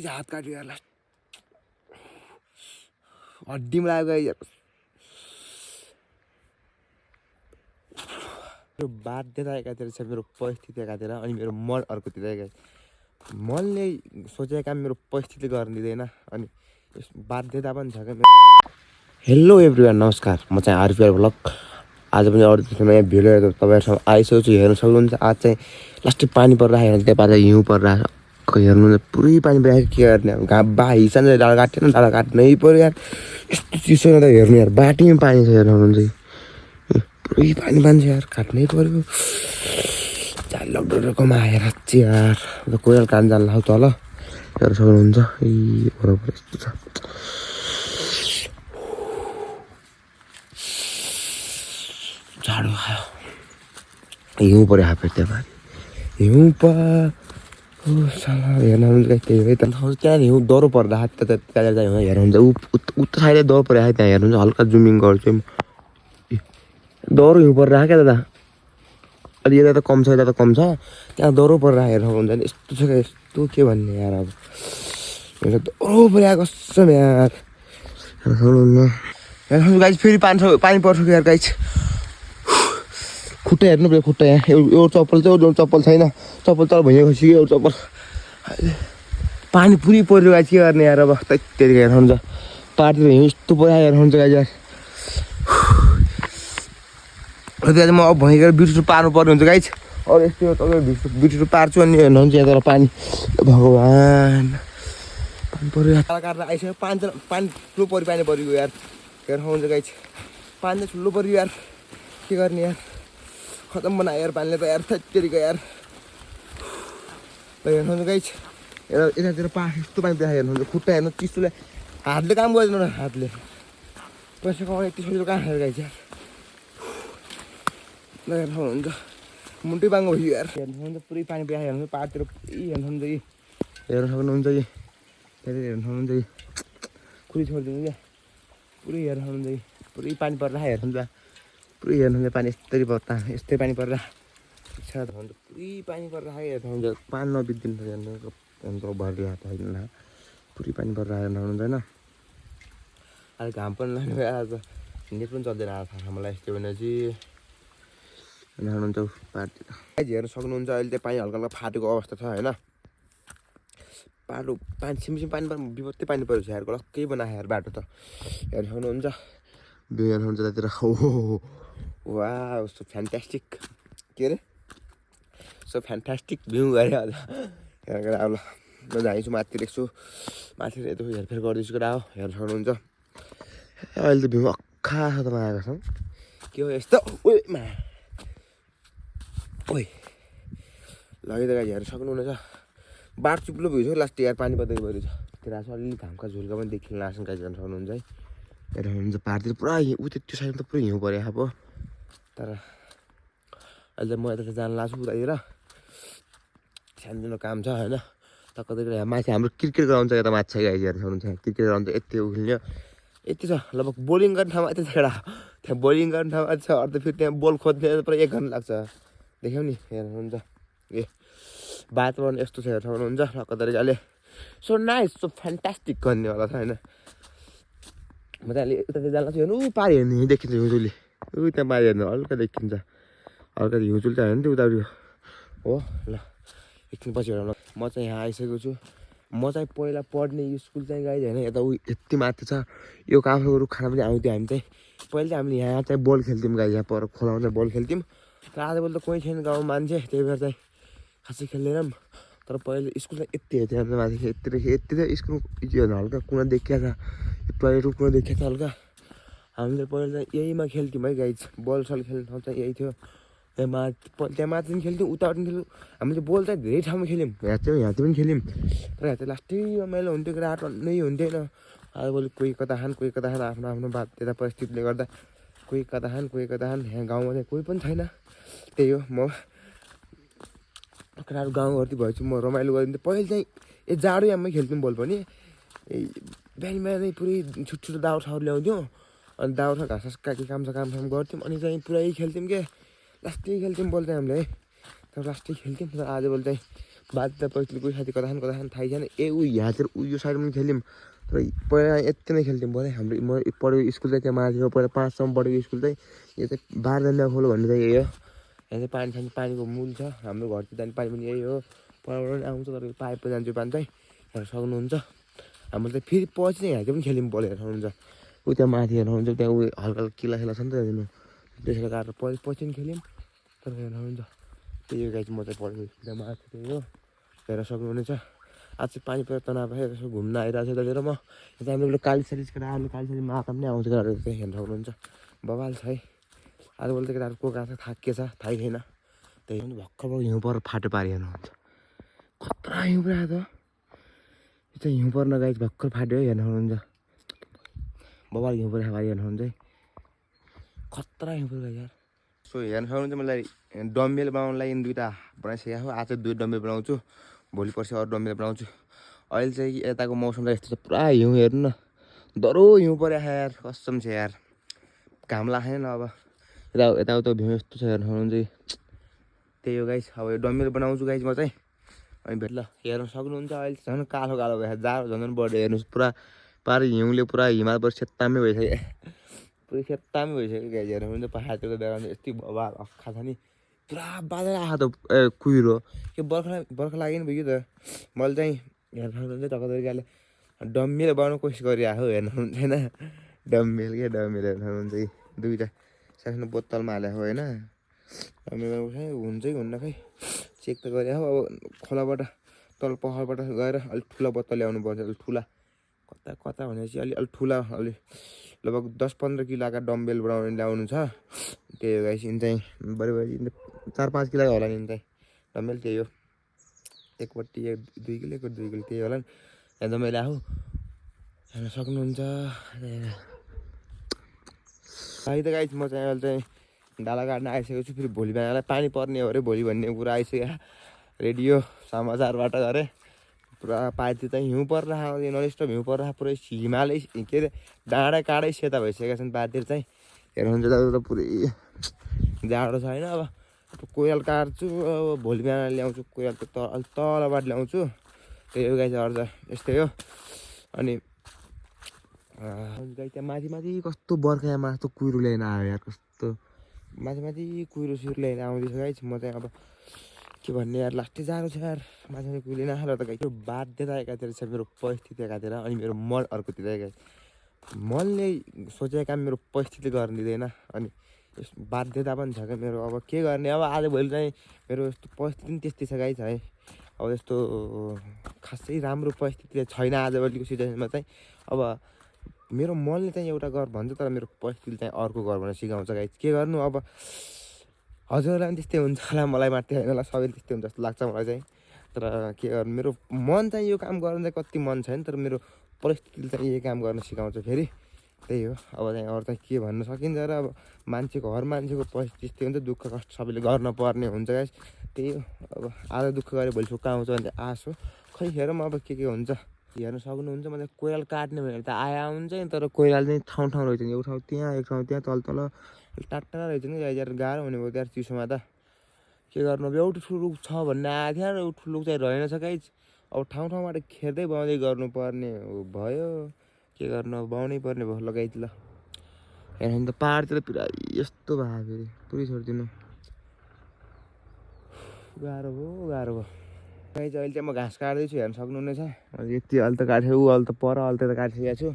हात काट्यो यार लास्ट हड्डीमा लाग्यो यार मेरो बाध्यता एकातिर छ मेरो परिस्थिति एकातिर अनि मेरो मन अर्कोतिर मनले सोचेको काम मेरो परिस्थितिले गर्न दिँदैन अनि बाध्यता पनि छ क्या हेलो एभ्रिवान नमस्कार म चाहिँ आरपीआर भ्लग आज पनि अरू नयाँ भिडियो तपाईँहरूसँग आइसकेको छु हेर्न सक्नुहुन्छ आज चाहिँ लास्टै पानी परिरहेको हेर्नु त्यहाँ पानी हिउँ परिरहेको हेर्नु पुरै पानी परिरहेको के गर्ने अब बा हिसान चाहिँ डाँडा काटेन डाँडा काट्नै पऱ्यो यार यस्तो चिसो त हेर्नु यार बाटीमा पानी छ हेर्नु सक्नुहुन्छ पुरै पानी छ यार काट्नै पऱ्यो लकडाउनकोमा आएर चाहिँ यार कोइराला कान जान लाग्छ तल हेर्न सक्नुहुन्छ ए बराबर यस्तो छ जाडो आयो हिउँ पऱ्यो हाफे त्यहाँ पारि हिउँ हेर्न त्यही हो त्यहाँ हिउँ डह्रो पर्दा त्यहाँ चाहिँ हेर्नुहुन्छ उता साइडै डह्रो पऱ्यो त्यहाँ हेर्नुहुन्छ हल्का जुमिङ गर्छु डह्रो हिउँ परिरहेको क्या दादा अलि यता त कम छ यता त कम छ त्यहाँ डह्रो परिरहेको हेर्नु हुन्छ नि यस्तो छ क्या यस्तो के भन्ने यार अब डह्रो परिरहेको कसम यार हेर्नु गाइस फेरि पानी पर्छ यार गाइस खुट्टा हेर्नु पऱ्यो खुट्टा यहाँ एउटा चप्पल चाहिँ एउटा चप्पल छैन चप्पल तल भइयो खसियो एउटा चप्पल पानी पुरै पऱ्यो गाइस के गर्ने यार अब त्यति हेर्नुहुन्छ पाहाडतिर हिउँ यस्तो परिरहेको हेर्नुहुन्छ गाइस यार त्यहाँ म अब भइगएर बिटुटु पार्नु पर्ने हुन्छ गाइस अरू यस्तो तपाईँ बिटुटु पार्छु अनि हेर्नुहुन्छ यहाँ तर पानी भगवान् पानी पऱ्यो काटेर आइसक्यो पानी ठुलो पानी पऱ्यो यार हेर्नु हुन्छ गाइस पानी चाहिँ ठुलो पऱ्यो यार के गर्ने यार खतम बनायो यार पानीले त यार त्यतिको यार हेर्नुहुन्छ गाइस यतातिर यस्तो पानी देखायो हेर्नुहुन्छ खुट्टा हेर्नु चिसोले हातले काम गर्दैन न हातले पैसा कमाउने यति सजिलो कहाँ खाएर गाइस यार हेर्नुहुन्छ मुन्टै बाङ्गो भयो यार हेर्नुहुन्छ पुरै पानी बिहा हेर्नु पाहाडतिर पुरै हेर्नुहुन्छ कि हेर्न सक्नुहुन्छ कि त्यहाँतिर हेर्नु सक्नुहुन्छ कि पुरै छोडिदिनु क्या पुरै हेर्न सक्नुहुन्छ कि पुरै पानी पर्दा हेर्नुहुन्छ पुरै हेर्नुहुन्छ पानी यस्तै पानी पर्दा छ भन्दा पुरै पानी पर्दा हेर्नुहुन्छ पानी नबित्दिनु हेर्नु भरिदियो हात होइन पुरै पानी पर्दा हेर्नु सक्नुहुन्छ होइन अहिले घाम पनि लाग्यो आज नेट पनि चल्दैन आज थाहा मलाई यस्तो भने चाहिँ हेर्नुहुन्छ पाहाडतिर हेर्न सक्नुहुन्छ अहिले चाहिँ पानी हल्का हल्का फाटेको अवस्था छ होइन बाटो पानी छिमछिम पानी बिपत्तै पानी परेको छ यार लक्कै बनायो यार बाटो त हेर्न सक्नुहुन्छ भ्यू हेर्नुहुन्छ त्यतिर वा सो फ्यान्टास्टिक के अरे सो फ्यान्टास्टिक भ्यू गरे आज हेरेर अब ल म जान्छु माथितिर एकछु माथितिर यता हेरफेर गर्दैछु कुरा हो हेर्न सक्नुहुन्छ अहिले त भ्यू अक्खा छ त आएको छ के हो यस्तो ओमा ओइ लगिदिएर हेर्न सक्नुहुनेछ बाटो चुप्लो भइसक्यो लास्ट यार पानी पर्दै गइरहेछ त्यतिर आज अलिअलि घामका झुल्का पनि देखिन लाग्छन् गाइस हेर्न सक्नुहुन्छ है हेर्न सक्नुहुन्छ पाहाडतिर पुरा हिउँ त्यो साइडमा त पुरै हिउँ पऱ्यो अब तर अहिले म यता जान लाग्छु उतातिर सानोतिनो काम छ होइन त कतैतिर माथि हाम्रो क्रिकेट ग्राउन्ड छ यता माथि छ गाइस हेर्न सक्नुहुन्छ क्रिकेट ग्राउन्ड त यति उखेल्ने यति छ लगभग बोलिङ गर्ने ठाउँमा यति छ त्यहाँ बोलिङ गर्ने ठाउँमा यति छ अरू त फेरि त्यहाँ बल खोज्ने पुरा 1 घन्टा लाग्छ देख्यौ नि हेर्नुहुन्छ ए वातावरण यस्तो छ हेर्न सक्नुहुन्छ टक्क तरिकाले सो नाइस सो फ्यान्टास्टिक गर्नेवाला छ होइन म चाहिँ अहिले उतातिर जान लाग्छु हेर्नु पारि हेर्नु देखिन्छ हिउँचुली त्यहाँ पारि हेर्नु हल्का देखिन्छ हल्का हिउँचुली त हेर्नु त्यो उतातिर हो ल एकछिन पछि हेरौँ म चाहिँ यहाँ आइसकेको छु म चाहिँ पहिला पढ्ने स्कुल चाहिँ गाइस होइन यता यति माथि छ यो काफको रुख खाना पनि आउँथ्यो हामी चाहिँ पहिला चाहिँ हामीले यहाँ चाहिँ बल खेल्थ्यौँ गाइस यहाँ पर खोलामा चाहिँ बल खेल्थ्यौँ तर आजभोलि त कोही छैन गाउँमा मान्छे त्यही भएर चाहिँ खासै खेल्दैनौँ तर पहिला स्कुल चाहिँ यति हेर्थ्यो हाम्रो माथि यति त स्कुल हल्का कुना देखिएको छ टोइलेटको कुना देखिएको छ हल्का हामीले पहिला चाहिँ यहीमा खेल्थ्यौँ है गाइस बल सल खेल्ने ठाउँ चाहिँ यही थियो त्यहाँ माथि पनि खेल्थ्यौँ उता पनि खेल्थ्यौँ हामीले बल चाहिँ धेरै ठाउँमा खेल्यौँ यहाँ पनि खेल्यौँ तर यहाँ चाहिँ लास्टै रमाइलो हुन्थ्यो रात नै हुन्थेन आजभोलि कोही कता खान आफ्नो आफ्नो बाध्यता परिस्थितिले गर्दा कोही कता खान यहाँ गाउँमा चाहिँ कोही पनि छैन त्यही हो म केटाहरू गाउँघरतिर भएछु म रमाइलो गरिदिन्थेँ पहिला चाहिँ जाडो याममै खेल्थ्यौँ बल पनि बिहान नै पुरै छुट्टो दाउठाहरू ल्याउँथ्यौँ अनि दाउठा घाँस के काम गर्थ्यौँ अनि चाहिँ पुरै खेल्थ्यौँ के लास्टै खेल्थ्यौँ बल चाहिँ हामीले है तर लास्टै खेल्थ्यौँ तर आजभोलि चाहिँ बाध्य पछि कोही साथी कता खान थाहै छैन ए ऊ यहाँतिर ऊ यो साइडमा पनि खेल्यौँ तर पहिला यति नै खेल्थ्यौँ भने हाम्रो म पढेको स्कुल चाहिँ त्यहाँ माथि हो पहिला 5सम्म पढेको स्कुल चाहिँ यो चाहिँ 12 खोलो भन्ने चाहिँ यही हो यहाँ चाहिँ पानी खान्छ पानीको मूल छ हाम्रो घरतिर जाने पानी पनि यही हो परबाट पनि आउँछ तर पाइपमा जान्छ पानी चाहिँ हेर्न सक्नुहुन्छ हाम्रो चाहिँ फेरि पछि चाहिँ यहाँ पनि खेल्यौँ बल हेर्न सक्नुहुन्छ ऊ त्यहाँ माथि हेर्न सक्नुहुन्छ त्यहाँ ऊ हल्का किल्ला छ नि त हेर्नु त्यसले गर्दा पछि पनि खेल्यौँ तर हेर्न सक्नुहुन्छ त्यही हो गाइस म चाहिँ पढेको स्कुल त्यहाँ माथि त्यही हो हेर्न सक्नुहुनेछ आज चाहिँ पानी परेर तनाव भएर यसो घुम्न आइरहेको छ त्यहाँनिर म यता हाम्रो कालीसारी केटाहरू कालीसारी माता पनि आउँछ केटाहरू चाहिँ हेर्न सक्नुहुन्छ बवाल छ है आजभोलि त केटाहरू को गएको छ थाकिएछ थाहै छैन त्यही पनि भर्खर हिउँ पर फाटो पारि हेर्नुहुन्छ खतरा हिउँ पुरा त यो चाहिँ हिउँ पर्न गाइस भर्खर फाट्यो है हेर्न सक्नुहुन्छ बवाल हिउँ पर पारि हेर्न सक्नुहुन्छ है खतरा हिउँ पर यार सो हेर्न सक्नुहुन्छ मलाई डम्बेल बनाउनु लागि 2टा बनाइसकेको हो आज 2 डम्बेल बनाउँछु भोलि पर्सि अरू डम्बेल बनाउँछु अहिले चाहिँ यताको मौसम त यस्तो छ पुरा हिउँ हेर्नु न डह्रो हिउँ पऱ्यो यार कसम छ यार घाम लाग्दैन अब यताउता भ्यू यस्तो छ हेर्न सक्नुहुन्छ त्यही हो गाइस अब यो डम्बेल बनाउँछु गाइस म चाहिँ अनि भेट ल हेर्न सक्नुहुन्छ अहिले झन् कालो कालो भएर जाडो झन् बढ्यो हेर्नुहोस् पुरा पारि हिउँले पुरा हिमाल पर सेत्तामै भइसक्यो पुरै सेत्तामै भइसक्यो गाइस हेर्न सक्नुहुन्छ पाहाडतिर बेलामा यस्तै भवाल अख्खा छ नि पुरा बादल आएको त कुहिरो यो बर्खा लाग्यो नि भयो त मैले चाहिँ हेर्न सक्नुहुन्छ टक्क तरिकाले डम्बेल बनाउनु कोसिस गरिरहेको हेर्न सक्नुहुन्छ होइन डम्बेल हेर्न सक्नुहुन्छ 2टा सानो बोतलमा हालेको होइन हुन्छै हुन्न खै चेक त गरे हो अब खोलाबाट तल पहाडबाट गएर अलिक ठुला बोतल ल्याउनु पर्छ अलिक ठुला कता भनेपछि अलिक ठुला अलि लगभग 10-15 किलोका डम्बेल बनाउनु ल्याउनु छ त्यही हो गाइस चाहिँ बढी 4-5 किलो होला नि चाहिँ डम्बेल त्यही हो एकपट्टि 2 किलो 2 किलो त्यही होला नि यहाँ त मैले आफू हेर्न सक्नुहुन्छ अहिले त गाइस म चाहिँ अहिले चाहिँ डाला काट्न आइसकेको छु फेरि भोलि बिहानलाई पानी पर्ने हो अरे भोलि भन्ने कुरा आइसक्यो रेडियो समाचारबाट गरे पुरा पाइतिर चाहिँ हिउँ परेर आउँदैन नलेस्ट हिउँ परेर पुरै हिमालै के अरे डाँडा काँडै सेता भइसकेका छन् पाइतिर चाहिँ हेर्नुहुन्छ त पुरै जाडो छ होइन अब कोइराल काट्छु अब भोलि बिहान ल्याउँछु कोइराल त तलबाट ल्याउँछु त्यही हो गाइस अरू त यस्तै हो अनि गाई त्यहाँ माथि कस्तो बर्खामा कस्तो कुहिरो ल्याइन आयो यार कस्तो माथि कुहिरो सुहिरो ल्याएर आउँदैछ गाइस म चाहिँ अब के भन्ने यार लास्टै जाडो छ यार माथि कुहिरो ल्याइन आएर त गाई त्यो बाध्यता एकातिर छ मेरो परिस्थिति एकातिर अनि मेरो मन अर्कोतिर गाई मनले सोचेको काम मेरो परिस्थितिले गर्न दिँदैन अनि बाध्यता पनि छ क्या मेरो अब के गर्ने अब आजभोलि चाहिँ मेरो यस्तो परिस्थिति पनि त्यस्तै छ गाइस है अब यस्तो खासै राम्रो परिस्थिति छैन आजभोलिको सिचुएसनमा चाहिँ अब मेरो मनले चाहिँ एउटा गर भन्छ तर मेरो परिस्थितिले चाहिँ अर्को गर भनेर सिकाउँछ गाइस के गर्नु अब हजुरलाई पनि त्यस्तै हुन्छ होला मलाई मात्रै होइन होला सबैले त्यस्तै हुन्छ जस्तो लाग्छ मलाई चाहिँ तर के गर्नु मेरो मन चाहिँ यो काम गर्न चाहिँ कति मन छैन तर मेरो परिस्थितिले चाहिँ यही काम गर्न सिकाउँछ फेरि त्यही हो अब चाहिँ अरू चाहिँ के भन्न सकिन्छ र अब मान्छेको हर मान्छेको परिस्थिति त्यस्तै हुन्छ दुःख कष्ट सबैले गर्न पर्ने हुन्छ गाइस त्यही हो अब आज दुःख गरे भोलि सुख आउँछ भने आश हो खै हेरौँ अब के हुन्छ हेर्न सक्नुहुन्छ मतलब कोइराल काट्ने भनेर त हुन्छ नि तर कोइराल चाहिँ ठाउँ रहेछ नि एउटा ठाउँ त्यहाँ एक ठाउँ त्यहाँ तल टाढा रहेछ नि यार गाह्रो हुने भयो त्यहाँ चिसोमा त के गर्नु अब एउटा ठुलो रुख छ भन्ने आएको थियो र एउटा ठुलो रुख चाहिँ रहेनछ गाइस अब ठाउँबाट खेर्दै बाउँदै गर्नुपर्ने भयो के गर्नु अब बाउनै पर्ने भयो लगाइदिनु ल हेर्नु त पाहाडतिर पुरा यस्तो भयो फेरि पुरै छोडिदिनु गाह्रो भयो गाइस अहिले चाहिँ म घाँस काट्दैछु हेर्न सक्नुहुनेछ यति अहिले त काटेँ अहिले त पर अहिले त काटिसकेको छु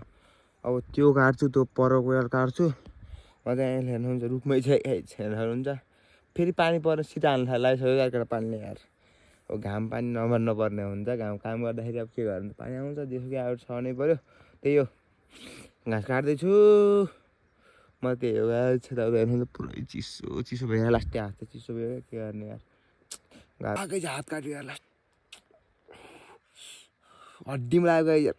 अब त्यो काट्छु त्यो पर कोइराल काट्छु म चाहिँ अहिले हेर्नुहुन्छ रुखमै चाहिँ हेर्न सक्नुहुन्छ फेरि पानी परेर सिधा हाल्नु लगाइसक्यो अर्को पानीले यार अब घाम पानी नपर्ने हुन्छ घाम काम गर्दाखेरि अब के गर्नु पानी आउँछ जेसुकै आएर छर्नै पऱ्यो त्यही हो घाँस काट्दैछु म त्यही हो छेताउता हेर्नुहुन्छ पुरै चिसो भयो लास्टै हात त चिसो भयो के गर्ने यार आएकै चाहिँ हात काट्यो यार लास्ट हड्डीमा लाग्यो यार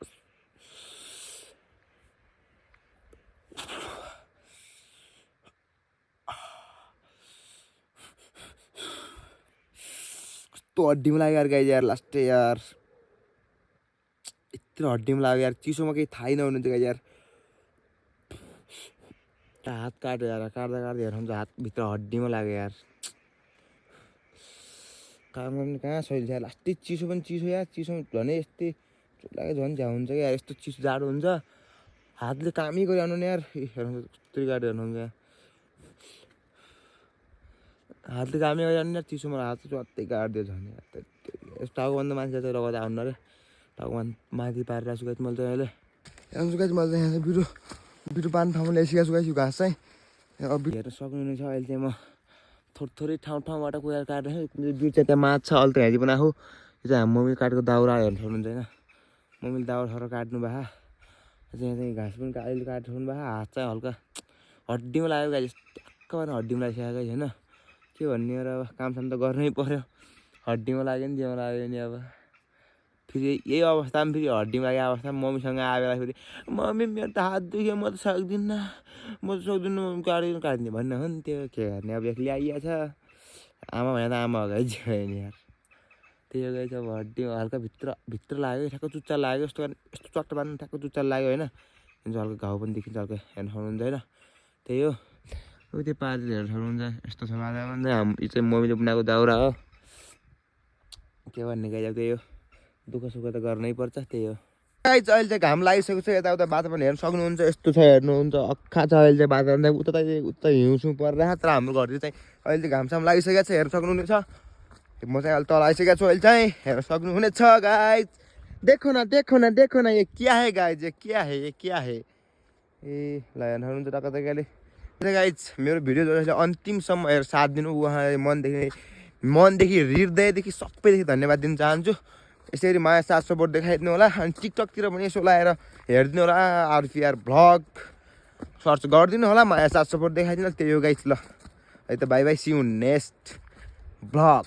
कस्तो हड्डीमा लाग्यो यार गाई यार लास्टै यार यत्रो हड्डीमा लाग्यो यार चिसोमा केही थाहै नहुनुहुन्छ गाई यार हात काट्यो यार काट्दा हेर्नुहुन्छ हातभित्र हड्डीमा लाग्यो यार काम गर्ने कहाँ सहिले छ लास्टै चिसो पनि चिसो या चिसो भने यस्तै चुलाको झन् झ्याउ हुन्छ क्या यस्तो चिसो जाडो हुन्छ हातले कामै गरिरहनु नि यार हेर्नु कस्तो गाडी हेर्नु क्या हातले कामै गरिरहनु यार चिसोमा हात च्वात्तै गाडिदियो झन् यस्तो टाउकोभन्दा मान्छे चाहिँ लगाउँदा आउनु अरे टाउकोमा माथि पारिरहेको छु गाइस मैले चाहिँ अहिले हेर्नु छु गाइस मैले चाहिँ यहाँ बिटो पार्ने ठाउँमा ल्याइसकेको छु गाइस यो घाँस चाहिँ अब हेर्न सक्नुहुनेछ अहिले चाहिँ म थोरै ठाउँबाट कुदाएर काटेको बिट चाहिँ त्यहाँ माछ छ अहिले त हेरी पनि आएको यो चाहिँ हामी मम्मीले काटेको दाउरा हेर्नु सक्नुहुन्छ होइन मम्मीले दाउरा सर काट्नु भयो यहाँ चाहिँ घाँस पनि अहिले काट्नु भयो हात चाहिँ हल्का हड्डीमा लाग्यो गाई टक्क हड्डीमा लागिसक्यो गाई होइन के भन्ने र अब कामसाम त गर्नै पर्यो हड्डीमा लाग्यो नि जेमा लाग्यो नि अब फेरि यही अवस्थामा फेरि हड्डीमा लागेको अवस्थामा मम्मीसँग आएर फेरि मम्मी मेरो त हात दुख्यो म त सक्दिनँ काटिदिने भन्ने हो नि त्यो के गर्ने अब एक्लै आइया छ आमा भने त आमा हो गाई जे नि यार त्यही हो गाई अब हड्डी हल्का भित्र लाग्यो ठ्याक्क चुच्चा लाग्यो यस्तो यस्तो चट्ट पार्नु ठ्याक्क चुच्चा लाग्यो होइन हल्का घाउ पनि देखिन्छ हल्का हेर्नु सक्नुहुन्छ होइन त्यही हो त्यो पारिले हेर्नु सक्नुहुन्छ यस्तो छ बाजा भन्दा यो चाहिँ मम्मीले बनाएको दाउरा हो के भन्ने गाई अब त्यही हो दुःख सुख त गर्नै पर्छ त्यही हो गाई चाहिँ अहिले चाहिँ घाम लागिसकेको छ यताउता वातावरण हेर्नु सक्नुहुन्छ यस्तो छ हेर्नुहुन्छ अक्खा छ अहिले चाहिँ वातावरण उता हिउँसु परिरहेको तर हाम्रो घरतिर चाहिँ अहिले चाहिँ घामसाम लागिसकेको छ हेर्नु सक्नुहुनेछ म चाहिँ अहिले तल आइसकेको छु अहिले चाहिँ हेर्नु सक्नुहुनेछ गाई देखो न ये क्या है गाई ये क्या है ए ल हेर्नु सक्नुहुन्छ टक्क तरिकाले गाइज मेरो भिडियो जोडेर अन्तिमसम्म हेरेर साथ दिनु उहाँले मनदेखि हृदयदेखि सबैदेखि धन्यवाद दिन चाहन्छु यसरी माया साथ सपोर्ट देखाइदिनु होला अनि टिकटकतिर पनि यसो लगाएर हेरिदिनु होला आरपिआर भ्लग सर्च गरिदिनु होला माया साथ सपोर्ट देखाइदिनु त्यही हो गाइज ल है त bye see you next vlog